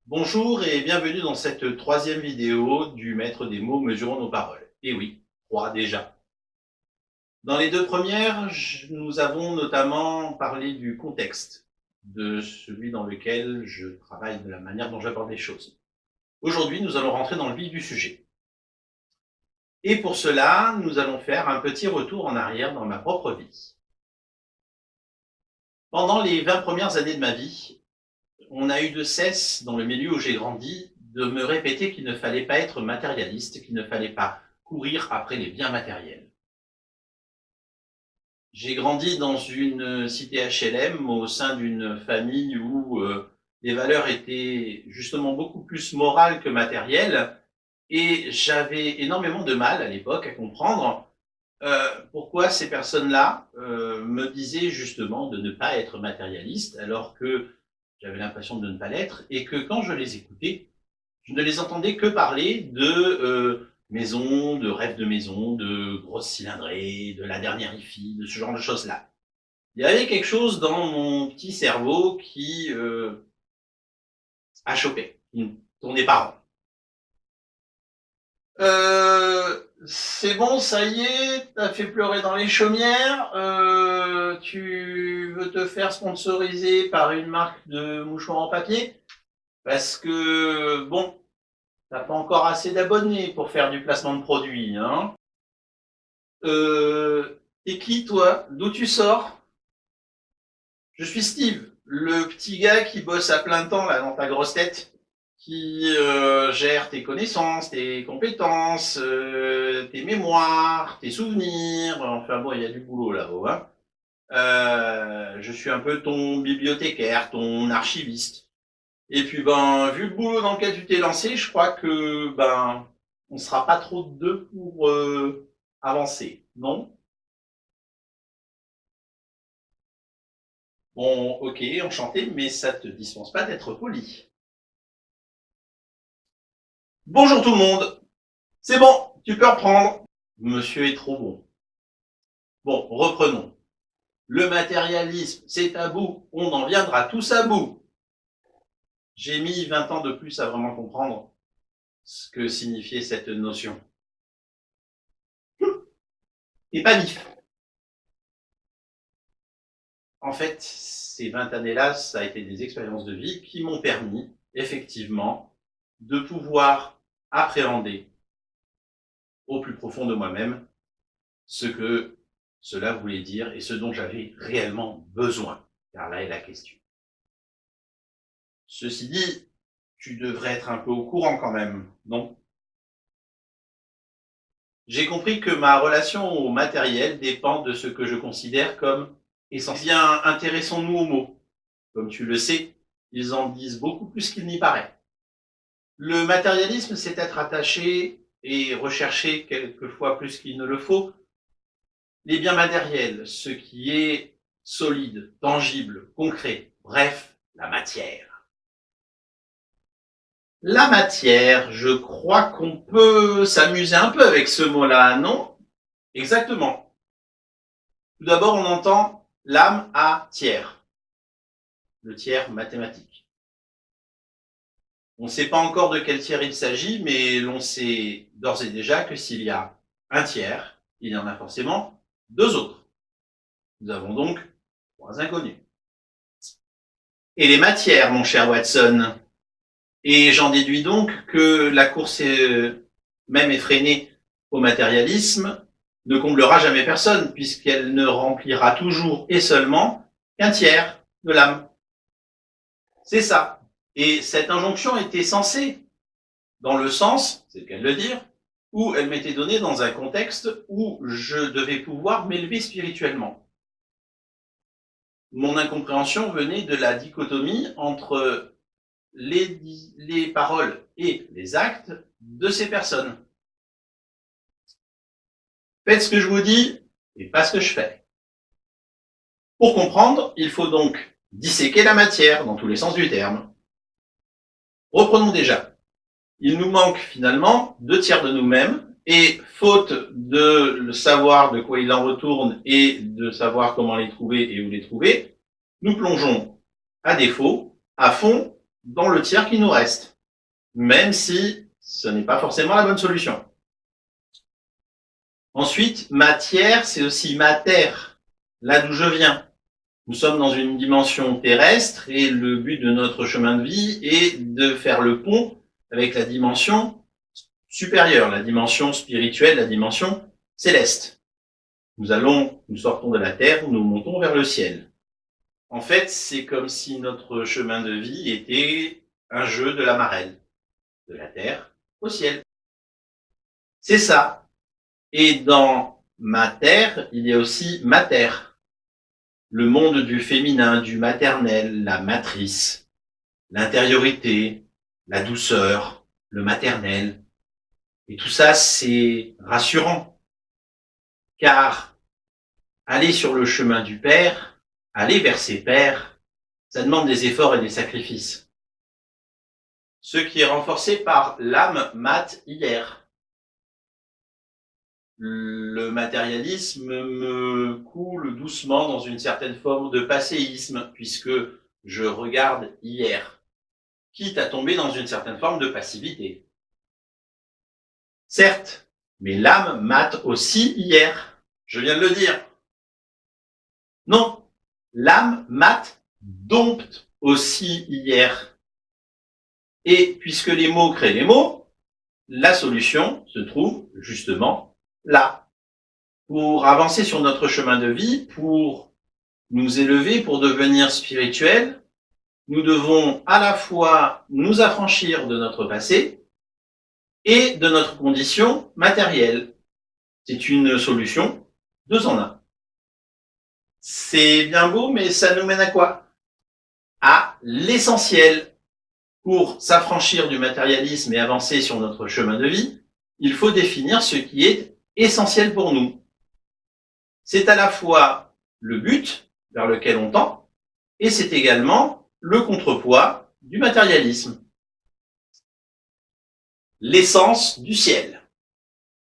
Bonjour et bienvenue dans cette troisième vidéo du Maître des mots mesurons nos paroles. Et oui, 3 déjà. Dans les deux premières, nous avons notamment parlé du contexte, de celui dans lequel je travaille, de la manière dont j'aborde les choses. Aujourd'hui, nous allons rentrer dans le vif du sujet. Et pour cela, nous allons faire un petit retour en arrière dans ma propre vie. Pendant les 20 premières années de ma vie, on a eu de cesse, dans le milieu où j'ai grandi, de me répéter qu'il ne fallait pas être matérialiste, qu'il ne fallait pas courir après les biens matériels. J'ai grandi dans une cité HLM au sein d'une famille où les valeurs étaient justement beaucoup plus morales que matérielles, et j'avais énormément de mal à l'époque à comprendre pourquoi ces personnes-là me disaient justement de ne pas être matérialiste alors que j'avais l'impression de ne pas l'être, et que quand je les écoutais, je ne les entendais que parler de maison, de rêve de maison, de grosses cylindrées, de la dernière hi-fi, de ce genre de choses-là. Il y avait quelque chose dans mon petit cerveau qui a chopé, qui ne tournait pas rond. C'est bon, ça y est, t'as fait pleurer dans les chaumières, tu veux te faire sponsoriser par une marque de mouchoirs en papier, parce que, bon, t'as pas encore assez d'abonnés pour faire du placement de produits, hein. T'es qui, toi? D'où tu sors? Je suis Steve, le petit gars qui bosse à plein temps, là, dans ta grosse tête, qui gère tes connaissances, tes compétences, tes mémoires, tes souvenirs. Enfin bon, il y a du boulot là-haut, hein. Je suis un peu ton bibliothécaire, ton archiviste. Et puis ben, vu le boulot dans lequel tu t'es lancé, je crois que ben, on sera pas trop deux pour avancer, non? Bon, ok, enchanté, mais ça te dispense pas d'être poli. Bonjour tout le monde. C'est bon, tu peux reprendre. Monsieur est trop bon. Bon, reprenons. Le matérialisme, c'est tabou. On en viendra tous à bout. J'ai mis 20 ans de plus à vraiment comprendre ce que signifiait cette notion. Et pas vif. En fait, ces 20 années-là, ça a été des expériences de vie qui m'ont permis, effectivement, de pouvoir appréhender au plus profond de moi-même ce que cela voulait dire et ce dont j'avais réellement besoin. Car là est la question. Ceci dit, tu devrais être un peu au courant quand même, non? J'ai compris que ma relation au matériel dépend de ce que je considère comme essentiel. Bien, intéressons-nous aux mots. Comme tu le sais, ils en disent beaucoup plus qu'il n'y paraît. Le matérialisme, c'est être attaché et rechercher quelquefois plus qu'il ne le faut les biens matériels, ce qui est solide, tangible, concret, bref, la matière. La matière, je crois qu'on peut s'amuser un peu avec ce mot-là, non? Exactement. Tout d'abord, on entend l'âme à tiers, le tiers mathématique. On ne sait pas encore de quel tiers il s'agit, mais l'on sait d'ores et déjà que s'il y a un tiers, il y en a forcément deux autres. Nous avons donc 3 inconnus. Et les matières, mon cher Watson? Et j'en déduis donc que la course même effrénée au matérialisme ne comblera jamais personne, puisqu'elle ne remplira toujours et seulement qu'un tiers de l'âme. C'est ça. Et cette injonction était censée, dans le sens, c'est le cas de le dire, où elle m'était donnée dans un contexte où je devais pouvoir m'élever spirituellement. Mon incompréhension venait de la dichotomie entre les paroles et les actes de ces personnes. Faites ce que je vous dis, et pas ce que je fais. Pour comprendre, il faut donc disséquer la matière dans tous les sens du terme. Reprenons déjà. Il nous manque finalement 2/3 de nous-mêmes et faute de savoir de quoi il en retourne et de savoir comment les trouver et où les trouver, nous plongeons à défaut, à fond, dans le tiers qui nous reste, même si ce n'est pas forcément la bonne solution. Ensuite, matière, c'est aussi mater, là d'où je viens. Nous sommes dans une dimension terrestre et le but de notre chemin de vie est de faire le pont avec la dimension supérieure, la dimension spirituelle, la dimension céleste. Nous sortons de la terre, nous montons vers le ciel. En fait, c'est comme si notre chemin de vie était un jeu de la marelle, de la terre au ciel. C'est ça. Et dans mater, il y a aussi mater, le monde du féminin, du maternel, la matrice, l'intériorité, la douceur, le maternel. Et tout ça, c'est rassurant. Car aller sur le chemin du Père, aller vers ses pairs, ça demande des efforts et des sacrifices. Ce qui est renforcé par l'âme mat hier. Le matérialisme me coule doucement dans une certaine forme de passéisme, puisque je regarde hier, quitte à tomber dans une certaine forme de passivité. Certes, mais l'âme mate aussi hier, je viens de le dire. Non, l'âme mate dompte aussi hier. Et puisque les mots créent les mots, la solution se trouve justement là. Pour avancer sur notre chemin de vie, pour nous élever, pour devenir spirituels, nous devons à la fois nous affranchir de notre passé et de notre condition matérielle. C'est une solution 2 en 1. C'est bien beau, mais ça nous mène à quoi? À l'essentiel. Pour s'affranchir du matérialisme et avancer sur notre chemin de vie, il faut définir ce qui est essentiel pour nous. C'est à la fois le but vers lequel on tend, et c'est également le contrepoids du matérialisme. L'essence du ciel.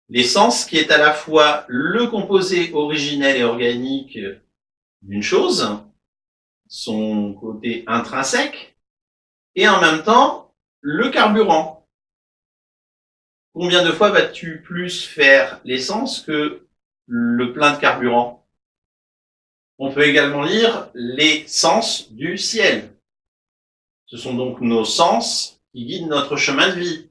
L'essence qui est à la fois le composé originel et organique d'une chose, son côté intrinsèque, et en même temps, le carburant. Combien de fois vas-tu plus faire l'essence que le plein de carburant? On peut également lire les sens du ciel. Ce sont donc nos sens qui guident notre chemin de vie.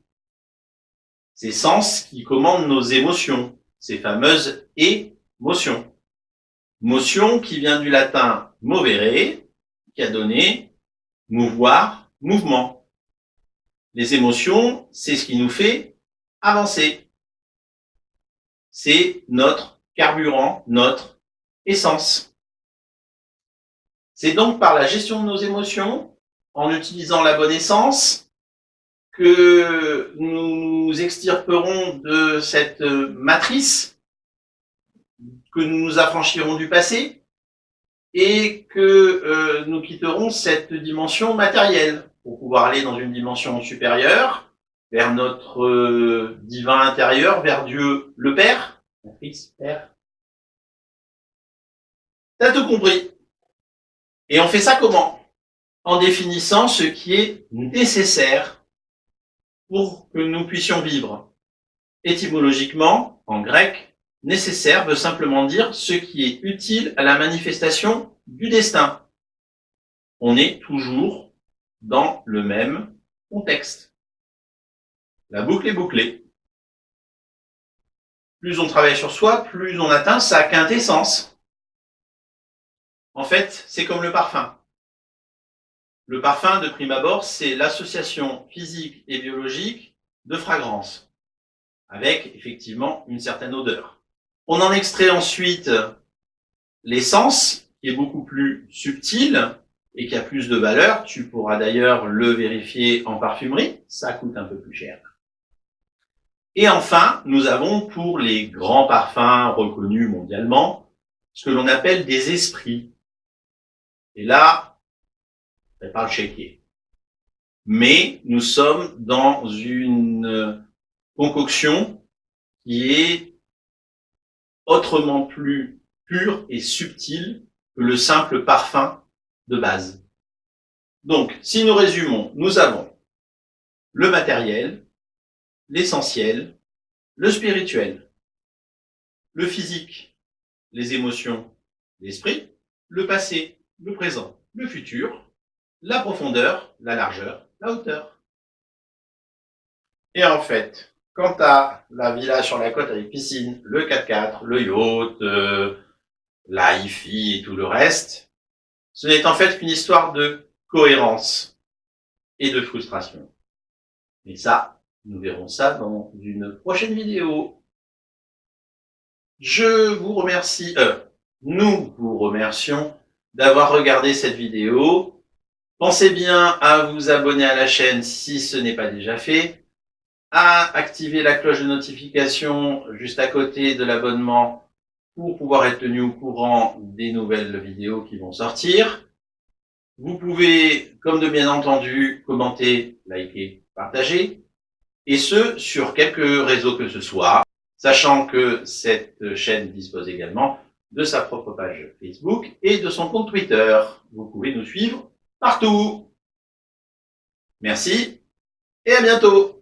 Ces sens qui commandent nos émotions, ces fameuses émotions. Motion qui vient du latin movere, qui a donné mouvoir, mouvement. Les émotions, c'est ce qui nous fait avancer. C'est notre carburant, notre essence. C'est donc par la gestion de nos émotions, en utilisant la bonne essence, que nous nous extirperons de cette matrice, que nous nous affranchirons du passé, et que nous quitterons cette dimension matérielle pour pouvoir aller dans une dimension supérieure, vers notre divin intérieur, vers Dieu le Père, le Fils, Père. T'as tout compris. Et on fait ça comment? En définissant ce qui est nécessaire pour que nous puissions vivre. Étymologiquement, en grec, nécessaire veut simplement dire ce qui est utile à la manifestation du destin. On est toujours dans le même contexte. La boucle est bouclée. Plus on travaille sur soi, plus on atteint sa quintessence. En fait, c'est comme le parfum. Le parfum, de prime abord, c'est l'association physique et biologique de fragrances, avec effectivement une certaine odeur. On en extrait ensuite l'essence, qui est beaucoup plus subtile et qui a plus de valeur. Tu pourras d'ailleurs le vérifier en parfumerie, ça coûte un peu plus cher. Et enfin, nous avons pour les grands parfums reconnus mondialement, ce que l'on appelle des esprits. Et là, c'est pas le chéquier. Mais nous sommes dans une concoction qui est autrement plus pure et subtile que le simple parfum de base. Donc, si nous résumons, nous avons le matériel, l'essentiel, le spirituel, le physique, les émotions, l'esprit, le passé, le présent, le futur, la profondeur, la largeur, la hauteur. Et en fait, quant à la villa sur la côte avec piscine, le 4x4, le yacht, la hi-fi et tout le reste, ce n'est en fait qu'une histoire de cohérence et de frustration. Et ça, nous verrons ça dans une prochaine vidéo. Je vous remercie, nous vous remercions d'avoir regardé cette vidéo. Pensez bien à vous abonner à la chaîne si ce n'est pas déjà fait, à activer la cloche de notification juste à côté de l'abonnement pour pouvoir être tenu au courant des nouvelles vidéos qui vont sortir. Vous pouvez, comme de bien entendu, commenter, liker, partager, et ce, sur quelques réseaux que ce soit, sachant que cette chaîne dispose également de sa propre page Facebook et de son compte Twitter. Vous pouvez nous suivre partout. Merci et à bientôt.